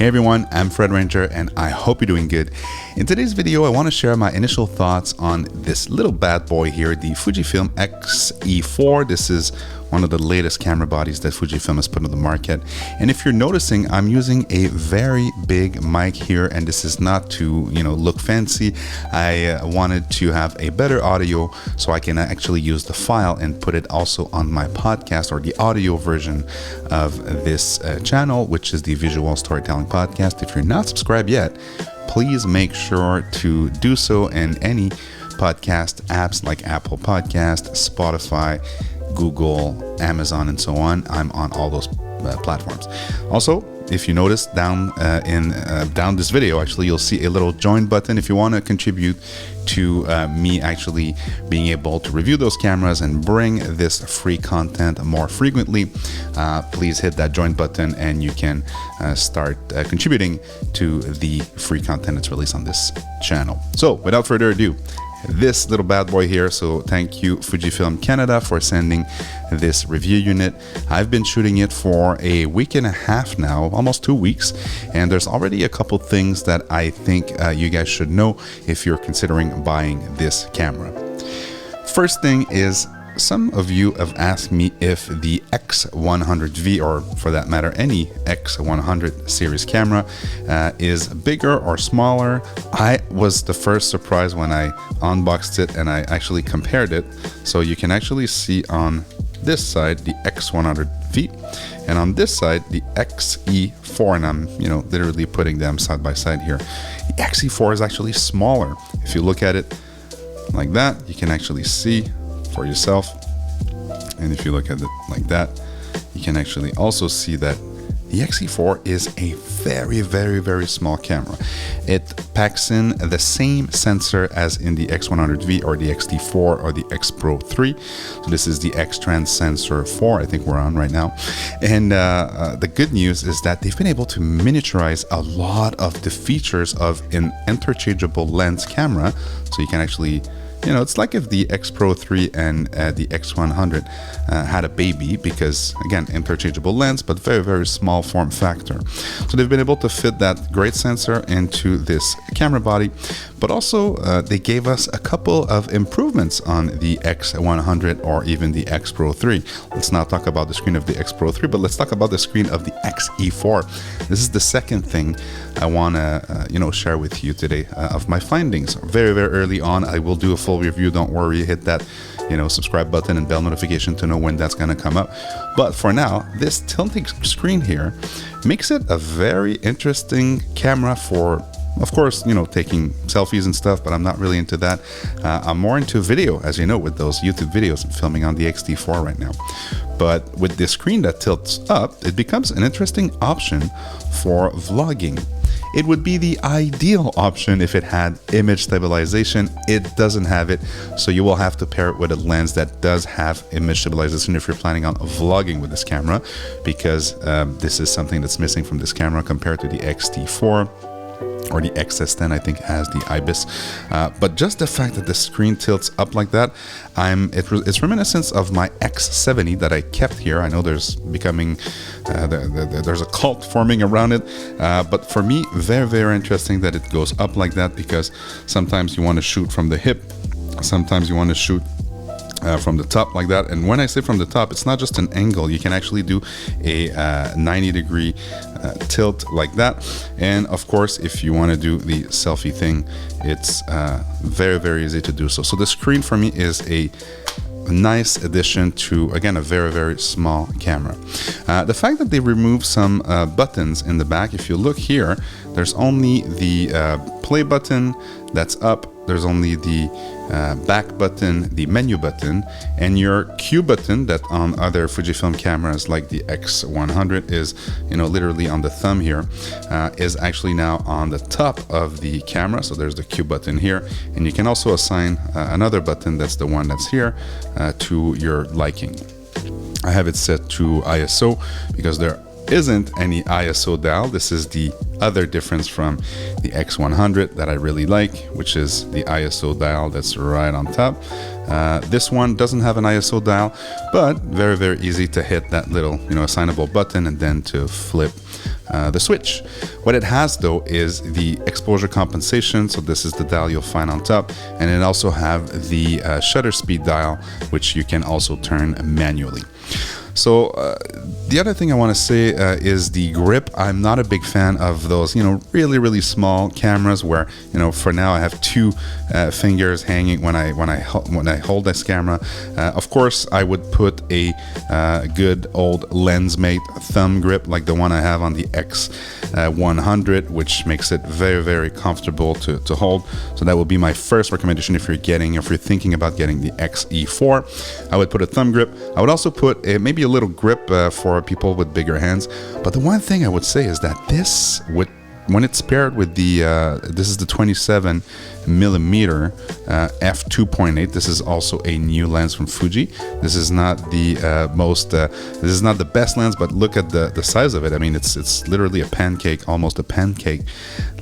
Hey everyone, I'm Fred Ranger and I hope you're doing good. In today's video, I want to share my initial thoughts on this little bad boy here, the FUJIFILM X-E4. This is one of the latest camera bodies that Fujifilm has put on the market. And if you're noticing, I'm using a very big mic here, and this is not to, look fancy. I wanted to have a better audio so I can actually use the file and put it also on my podcast, or the audio version of this channel, which is the Visual Storytelling Podcast. If you're not subscribed yet, please make sure to do so in any podcast apps like Apple Podcast, Spotify, Google, Amazon, and so on. I'm on all those platforms. Also, if you notice down this video, actually, you'll see a little join button. If you want to contribute to me actually being able to review those cameras and bring this free content more frequently, please hit that join button and you can start contributing to the free content that's released on this channel. So without further ado, this little bad boy here. So thank you Fujifilm Canada for sending this review unit. I've been shooting it for a week and a half now, almost 2 weeks, and there's already a couple things that I think you guys should know if you're considering buying this camera. First thing is, some of you have asked me if the X100V, or for that matter any X100 series camera, is bigger or smaller. I was the first surprised when I unboxed it and I actually compared it. So you can actually see on this side the X100V and on this side the X-E4, and I'm literally putting them side by side here. The X-E4 is actually smaller. If you look at it like that, you can actually see for yourself, and if you look at it like that, you can actually also see that the X-E4 is a very small camera. It packs in the same sensor as in the X100V or the X-T4 or the X Pro 3. So this is the X-Trans Sensor 4, I think we're on right now. And the good news is that they've been able to miniaturize a lot of the features of an interchangeable lens camera. So you can actually, it's like if the X Pro 3 and the X100 had a baby, because again, interchangeable lens, but very small form factor. So they've been able to fit that great sensor into this camera body, but also they gave us a couple of improvements on the X100 or even the X Pro 3. Let's not talk about the screen of the X Pro 3, but let's talk about the screen of the X-E4. This is the second thing I want to share with you today of my findings. Very early on, I will do a full review. Don't worry, hit that subscribe button and bell notification to know when that's going to come up. But for now, this tilting screen here makes it a very interesting camera for, of course, taking selfies and stuff, but I'm not really into that. I'm more into video, as you know, with those YouTube videos I'm filming on the X-T4 right now. But with this screen that tilts up, it becomes an interesting option for vlogging. It would be the ideal option if it had image stabilization. It doesn't have it, so you will have to pair it with a lens that does have image stabilization if you're planning on vlogging with this camera, because this is something that's missing from this camera compared to the X-T4. Or the XS10, I think, has the IBIS. But just the fact that the screen tilts up like that, it's reminiscent of my X70 that I kept here. I know there's becoming, there's a cult forming around it. But for me, very interesting that it goes up like that, because sometimes you want to shoot from the hip, sometimes you want to shoot from the top like that. And when I say from the top, it's not just an angle. You can actually do a 90-degree tilt like that. And of course, if you want to do the selfie thing, it's very easy to do so. So the screen for me is a nice addition to, again, a very small camera. The fact that they remove some buttons in the back, if you look here, there's only the play button that's up. There's only the back button, the menu button, and your Q button that on other Fujifilm cameras like the X100 is, literally on the thumb here, is actually now on the top of the camera. So there's the Q button here, and you can also assign another button, that's the one that's here, to your liking. I have it set to ISO because there isn't any ISO dial. This is the other difference from the X100 that I really like, which is the ISO dial that's right on top. This one doesn't have an ISO dial, but very, very easy to hit that little, assignable button and then to flip the switch. What it has though is the exposure compensation, so this is the dial you'll find on top, and it also have the shutter speed dial, which you can also turn manually. So the other thing I want to say is the grip. I'm not a big fan of those, really, really small cameras where, for now I have two fingers hanging when I hold this camera. Of course, I would put a good old Lensmate thumb grip like the one I have on the X100, which makes it very, very comfortable to hold. So that will be my first recommendation if you're thinking about getting the X-E4. I would put a thumb grip. I would also put maybe a little grip for people with bigger hands. But the one thing I would say is that this would, when it's paired with the this is the 27 millimeter f2.8. This is also a new lens from Fuji. This is not the this is not the best lens, but look at the size of it. I mean, it's literally a pancake, almost a pancake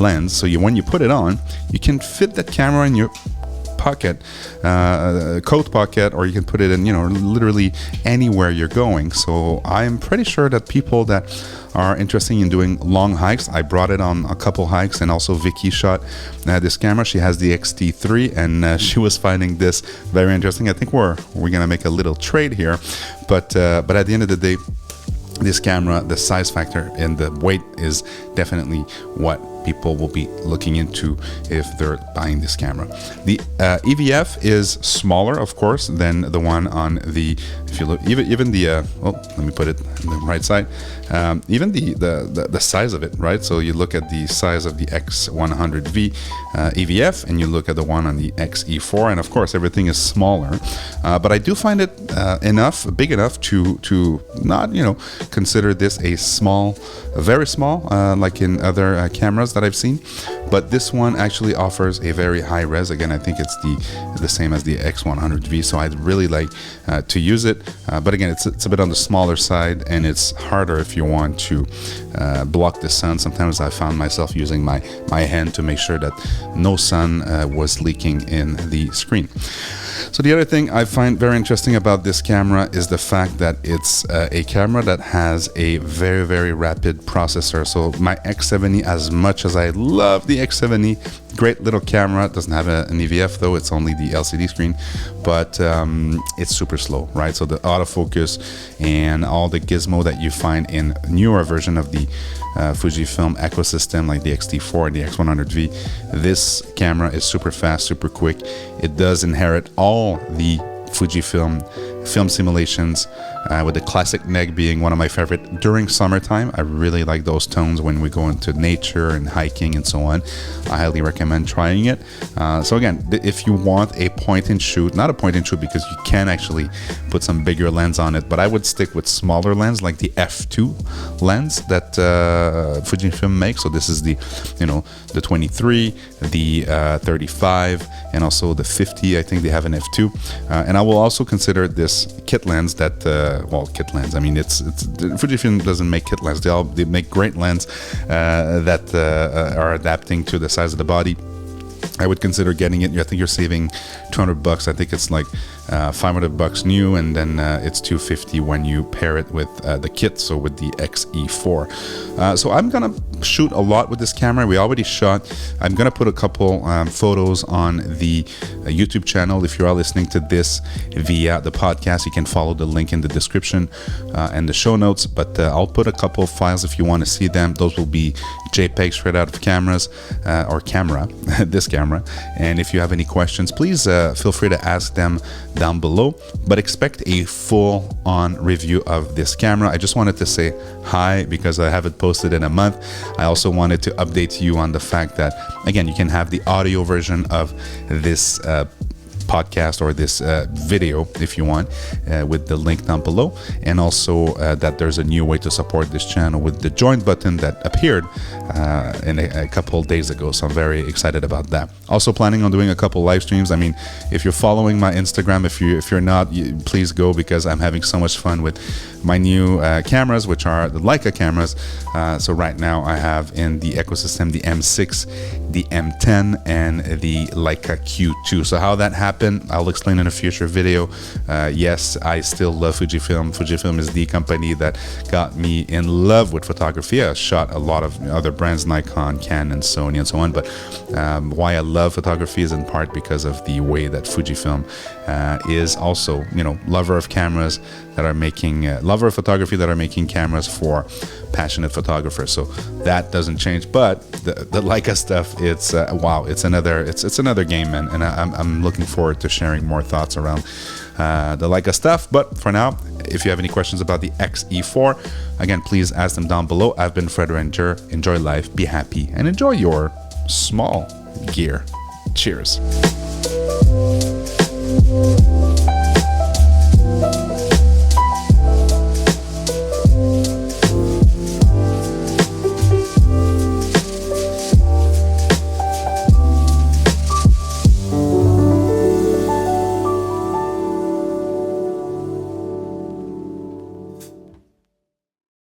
lens. So when you put it on, you can fit that camera in your pocket, coat pocket, or you can put it in, literally anywhere you're going. So I'm pretty sure that people that are interested in doing long hikes, I brought it on a couple hikes, and also Vicky shot this camera. She has the X-T3, and she was finding this very interesting. I think we're gonna make a little trade here, but at the end of the day, this camera, the size factor and the weight is definitely what people will be looking into if they're buying this camera. The EVF is smaller, of course, than the one on the, if you look, even the, let me put it on the right side, even the size of it, right? So you look at the size of the X100V EVF, and you look at the one on the X-E4, and of course everything is smaller, but I do find it big enough to not, consider this a very small, like in other cameras that I've seen. But this one actually offers a very high res. Again, I think it's the same as the X100V, so I'd really like to use it. But again, it's a bit on the smaller side, and it's harder if you want to block the sun. Sometimes I found myself using my hand to make sure that no sun was leaking in the screen. So the other thing I find very interesting about this camera is the fact that it's a camera that has a very, very rapid processor. So my X70, as much as I love the X70, great little camera, doesn't have an EVF though, it's only the LCD screen, but it's super slow, right? So the autofocus and all the gizmo that you find in newer version of the Fujifilm ecosystem, like the X-T4 and the X100V, this camera is super fast, super quick. It does inherit all the Fujifilm film simulations, with the classic neg being one of my favorite during summertime. I really like those tones when we go into nature and hiking and so on. I highly recommend trying it. So again, if you want a point and shoot, not a point and shoot because you can actually put some bigger lens on it, but I would stick with smaller lens like the f2 lens that Fujifilm makes. So this is the, the 23, the 35, and also the 50. I think they have an f2, and I will also consider this kit lens that kit lens, I mean, it's Fujifilm doesn't make kit lens. They make great lens that are adapting to the size of the body. I would consider getting it. I think you're saving $200. I think it's like $500 new, and then it's $250 when you pair it with the kit, so with the X-E4. So I'm gonna shoot a lot with this camera. We already shot. I'm gonna put a couple photos on the YouTube channel. If you are listening to this via the podcast, you can follow the link in the description and the show notes, but I'll put a couple of files if you want to see them. Those will be JPEG straight out of cameras, or camera, this camera. And if you have any questions, please feel free to ask them down below, but expect a full-on review of this camera. I just wanted to say hi because I haven't posted in a month. I also wanted to update you on the fact that, again, you can have the audio version of this podcast or this video, if you want, with the link down below. And also that there's a new way to support this channel with the join button that appeared in a couple days ago. So I'm very excited about that. Also planning on doing a couple live streams. I mean, if you're following my Instagram, if you're not, please go, because I'm having so much fun with my new cameras, which are the Leica cameras. So right now I have in the ecosystem the M6, the M10, and the Leica Q2. So how that happened, I'll explain in a future video. Yes, I still love Fujifilm. Fujifilm is the company that got me in love with photography. I shot a lot of other brands, Nikon, Canon, Sony, and so on. But why I love photography is in part because of the way that Fujifilm is also, lover of cameras that are making, lover of photography that are making cameras for passionate photographers. So that doesn't change. But the Leica stuff, it's wow, it's another game, man. And I'm looking forward to sharing more thoughts around the Leica stuff. But for now, if you have any questions about the X-E4, again, please ask them down below. I've been Fred Ranger. Enjoy life, be happy, and enjoy your small gear. Cheers.